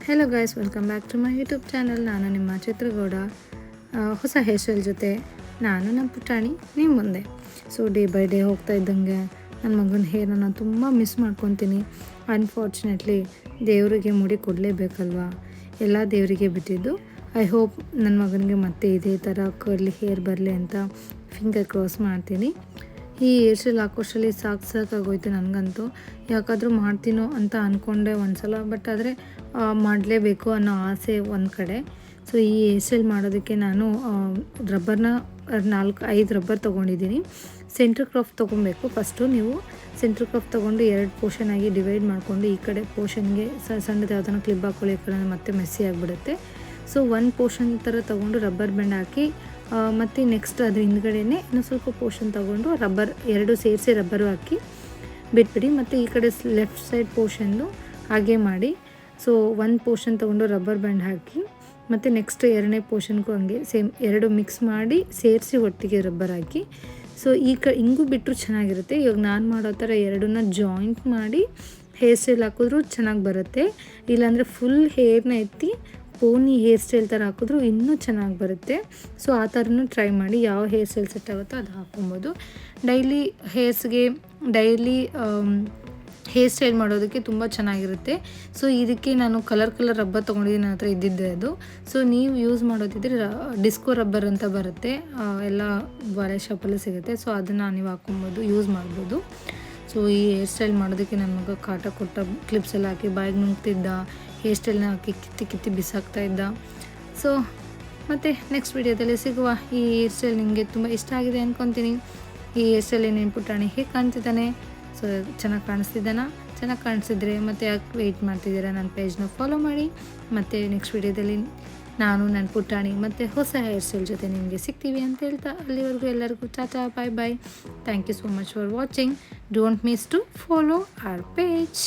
Hello guys, welcome back to my YouTube channel. ನಾನು ನಿಮ್ಮ ಚಿತ್ರಗೌಡ. ಹೊಸ ಹೇರ್ ಸ್ಟೈಲ್ ಜೊತೆ ನಾನು ನಮ್ಮ ಪುಟಾಣಿ ನಿಮ್ಮ ಮುಂದೆ. ಸೊ ಡೇ ಬೈ ಡೇ ಹೋಗ್ತಾ ಇದ್ದಂಗೆ ನನ್ನ ಮಗನ ಹೇರ್ನ ನಾನು ತುಂಬ ಮಿಸ್ ಮಾಡ್ಕೊತೀನಿ. ಅನ್ಫಾರ್ಚುನೇಟ್ಲಿ ದೇವರಿಗೆ ಮುಡಿ ಕೊಡಲೇಬೇಕಲ್ವಾ, ಎಲ್ಲ ದೇವರಿಗೆ ಬಿಟ್ಟಿದ್ದು. ಐ ಹೋಪ್ ನನ್ನ ಮಗನಿಗೆ ಮತ್ತೆ ಇದೇ ಥರ ಕರ್ಲಿ ಹೇರ್ ಬರಲಿ ಅಂತ ಫಿಂಗರ್ ಕ್ರಾಸ್ ಮಾಡ್ತೀನಿ. ಈ ಹೇರ್ ಸ್ಟೈಲ್ ಹಾಕೋಷ್ಟರಲ್ಲಿ ಸಾಕಾಗೋಯ್ತು ನನಗಂತೂ. ಯಾಕಾದರೂ ಮಾಡ್ತೀನೋ ಅಂತ ಅಂದ್ಕೊಂಡೆ ಒಂದು ಸಲ, ಬಟ್ ಆದರೆ ಮಾಡಲೇಬೇಕು ಅನ್ನೋ ಆಸೆ ಒಂದು ಕಡೆ. ಸೊ ಈ ಹೇರ್ ಸ್ಟೈಲ್ ಮಾಡೋದಕ್ಕೆ ನಾನು ರಬ್ಬರ್ನ 4-5 ರಬ್ಬರ್ ತೊಗೊಂಡಿದ್ದೀನಿ. ಸೆಂಟ್ರ್ ಕ್ರಾಫ್ ತೊಗೊಬೇಕು. ಫಸ್ಟು ನೀವು ಸೆಂಟ್ರ್ ಕ್ರಾಫ್ ತೊಗೊಂಡು 2 ಪೋರ್ಷನ್ ಆಗಿ ಡಿವೈಡ್ ಮಾಡಿಕೊಂಡು ಈ ಕಡೆ ಪೋರ್ಷನ್ಗೆ ಸಣ್ಣದು ಯಾವುದನ್ನ ಕ್ಲಿಪ್ ಹಾಕೊಳ್ಳಿ, ಈ ಕಡೆ ಮತ್ತೆ ಮೆಸ್ಸಿ ಆಗಿಬಿಡುತ್ತೆ. ಸೊ ಒಂದು ಪೋರ್ಷನ್ ಥರ ತೊಗೊಂಡು ರಬ್ಬರ್ ಬ್ಯಾಂಡ್ ಹಾಕಿ ಮತ್ತು ನೆಕ್ಸ್ಟ್ ಅದ್ರ ಹಿಂದ್ಗಡೆನೇ ಇನ್ನೂ ಸ್ವಲ್ಪ ಪೋರ್ಷನ್ ತೊಗೊಂಡು ರಬ್ಬರ್ 2 ಸೇರಿಸಿ ರಬ್ಬರು ಹಾಕಿ ಬಿಟ್ಬಿಡಿ. ಮತ್ತು ಈ ಕಡೆ ಲೆಫ್ಟ್ ಸೈಡ್ ಪೋರ್ಷನ್ನು ಹಾಗೆ ಮಾಡಿ. ಸೊ ಒಂದು ಪೋರ್ಷನ್ ತೊಗೊಂಡು ರಬ್ಬರ್ ಬ್ಯಾಂಡ್ ಹಾಕಿ ಮತ್ತು ನೆಕ್ಸ್ಟ್ 2ನೇ ಪೋರ್ಷನ್ಗೂ ಹಂಗೆ ಸೇಮ್ 2 ಮಿಕ್ಸ್ ಮಾಡಿ ಸೇರಿಸಿ ಒಟ್ಟಿಗೆ ರಬ್ಬರ್ ಹಾಕಿ. ಸೊ ಹಿಂಗೂ ಬಿಟ್ಟರು ಚೆನ್ನಾಗಿರುತ್ತೆ. ಇವಾಗ ನಾನು ಮಾಡೋ ಥರ 2ನ್ನ ಜಾಯಿಂಟ್ ಮಾಡಿ ಹೇರ್ ಸ್ಟೈಲ್ ಹಾಕಿದ್ರೂ ಚೆನ್ನಾಗಿ ಬರುತ್ತೆ. ಇಲ್ಲಾಂದರೆ ಫುಲ್ ಹೇರ್ನ ಎತ್ತಿ ಪೋನಿ ಹೇರ್ ಸ್ಟೈಲ್ ಥರ ಹಾಕಿದ್ರೂ ಇನ್ನೂ ಚೆನ್ನಾಗಿ ಬರುತ್ತೆ. ಸೊ ಆ ಥರನೂ ಟ್ರೈ ಮಾಡಿ. ಯಾವ ಹೇರ್ ಸ್ಟೈಲ್ ಸೆಟ್ ಆಗುತ್ತೋ ಅದು ಹಾಕ್ಕೊಬೋದು. ಡೈಲಿ ಹೇರ್ ಸ್ಟೈಲ್ ಮಾಡೋದಕ್ಕೆ ತುಂಬ ಚೆನ್ನಾಗಿರುತ್ತೆ. ಸೊ ಇದಕ್ಕೆ ನಾನು ಕಲರ್ ರಬ್ಬರ್ ತೊಗೊಂಡಿದ್ದೀನಿ, ನನ್ನ ಹತ್ರ ಇದ್ದಿದ್ದೆ ಅದು. ಸೊ ನೀವು ಯೂಸ್ ಮಾಡೋದಿದ್ರೆ ಡಿಸ್ಕೋ ರಬ್ಬರ್ ಅಂತ ಬರುತ್ತೆ, ಎಲ್ಲ ಬಾಳೆ ಶಾಪಲ್ಲೂ ಸಿಗುತ್ತೆ. ಸೊ ಅದನ್ನು ನೀವು ಹಾಕ್ಕೊಬೋದು, ಯೂಸ್ ಮಾಡ್ಬೋದು. ಸೊ ಈ ಹೇರ್ ಸ್ಟೈಲ್ ಮಾಡೋದಕ್ಕೆ ನನ್ನ ಮಗ ಕಾಟ ಕೊಟ್ಟ ಕ್ಲಿಪ್ಸ್ ಎಲ್ಲ ಹಾಕಿ ಬಾಯಿಗೆ ನುಂಗ್ತಿದ್ದ, ಹೇರ್ ಸ್ಟೈಲ್ನ ಹಾಕಿ ಕಿತ್ತಿ ಬಿಸಾಕ್ತಾ ಇದ್ದ. ಸೊ ಮತ್ತು ನೆಕ್ಸ್ಟ್ ವಿಡಿಯೋದಲ್ಲಿ ಸಿಗುವ. ಈ ಹೇರ್ ಸ್ಟೈಲ್ ನಿಮಗೆ ತುಂಬ ಇಷ್ಟ ಆಗಿದೆ ಅಂದ್ಕೊತೀನಿ. ಈ ಹೇರ್ ಸ್ಟೈಲ್ ಏನೇನು ಪುಟಾಣಿ ಹೇಗೆ ಕಾಣ್ತಿದ್ದಾನೆ? ಸೊ ಚೆನ್ನಾಗಿ ಕಾಣಿಸ್ತಿದ್ದಾನ? ಚೆನ್ನಾಗಿ ಕಾಣಿಸಿದ್ರೆ ಮತ್ತು ಯಾಕೆ ವೆಯ್ಟ್ ಮಾಡ್ತಿದ್ದೀರಾ, ನನ್ನ ಪೇಜ್ನ ಫಾಲೋ ಮಾಡಿ. ಮತ್ತು ನೆಕ್ಸ್ಟ್ ವಿಡಿಯೋದಲ್ಲಿ ನಾನು ನನ್ನ ಪುಟಾಣಿ ಮತ್ತು ಹೊಸ ಹೇರ್ ಸ್ಟೈಲ್ ಜೊತೆ ನಿಮಗೆ ಸಿಗ್ತೀವಿ ಅಂತ ಹೇಳ್ತಾ, ಅಲ್ಲಿವರೆಗೂ ಎಲ್ಲರಿಗೂ tata, bye bye. Thank you so much for watching. Don't miss to follow our page.